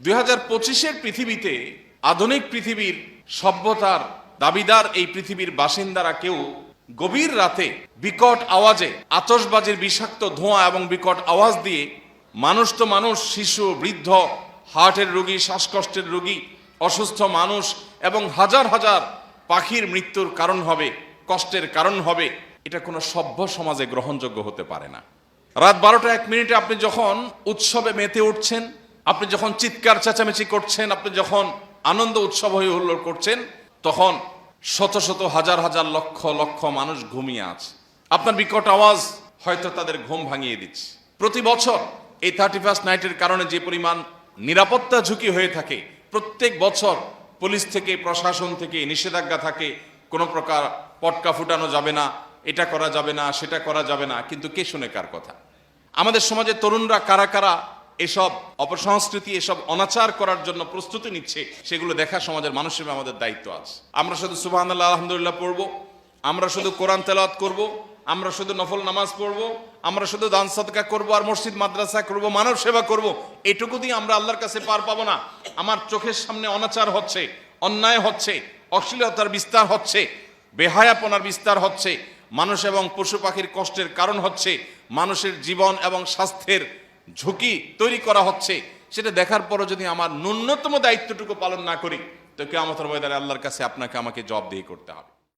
2025-এর পৃথিবীতে আধুনিক পৃথিবীর সভ্যতার দাবিদার এই পৃথিবীর বাসিন্দারা কেউ গভীর রাতে বিকট আওয়াজে আতশবাজির বিষাক্ত ধোঁয়া এবং বিকট আওয়াজ দিয়ে মানুষ তো মানুষ, শিশু, বৃদ্ধ, হার্টের রোগী, শ্বাসকষ্টের রোগী, অসুস্থ মানুষ এবং হাজার হাজার পাখির মৃত্যুর কারণ হবে, কষ্টের কারণ হবে, এটা কোনো সভ্য সমাজে গ্রহণযোগ্য হতে পারে না। রাত 12:01 আপনি যখন উৎসবে মেতে উঠছেন, আপনি যখন চিৎকার চেঁচামেচি করছেন, আপনি যখন আনন্দ উৎসব হয়ে হুল্লোড় করছেন, তখন শত শত হাজার হাজার লক্ষ লক্ষ মানুষ ঘুমিয়ে আছে। আপনার বিকট আওয়াজ হয়তো তাদের ঘুম ভাঙিয়ে দিচ্ছে। প্রতি বছর এই 31st নাইটের কারণে যে পরিমাণ নিরাপত্তা ঝুঁকি হয়ে থাকে, প্রত্যেক বছর পুলিশ থেকে, প্রশাসন থেকে নিষেধাজ্ঞা থাকে, কোনো প্রকার পটকা ফুটানো যাবে না, এটা করা যাবে না, সেটা করা যাবে না, কিন্তু কে শুনে কার কথা? আমাদের সমাজের তরুণরা কারা কারা এসব অপসংস্কৃতি, এসব অনাচার করার জন্য প্রস্তুতি নিচ্ছে, সেগুলো দেখা সমাজের মানুষ হিসেবে আমাদের দায়িত্ব আছে। আমরা শুধু সুবহানাল্লাহ আলহামদুলিল্লাহ পড়ব, আমরা শুধু কোরআন তেলাওয়াত করব, আমরা শুধু নফল নামাজ পড়ব, আমরা শুধু দান সাদকা করব আর মসজিদ মাদ্রাসা করব, মানব সেবা করব, এটুকু দিয়ে আমরা আল্লাহর কাছে পার পাবো না। আমার চোখের সামনে অনাচার হচ্ছে, অন্যায় হচ্ছে, অশ্লীলতার বিস্তার হচ্ছে, বেহায়াপনার বিস্তার হচ্ছে, মানুষ এবং পশু পাখির কষ্টের কারণ হচ্ছে, মানুষের জীবন এবং স্বাস্থ্যের ঝুঁকি তৈরি করা হচ্ছে, সেটা দেখার পরও যদি আমার ন্যূনতম দায়িত্বটুকু পালন না করি, তো কিয়ামতের ময়দানে আল্লাহর কাছে আপনাকে আমাকে জবাবদিহি করতে হবে।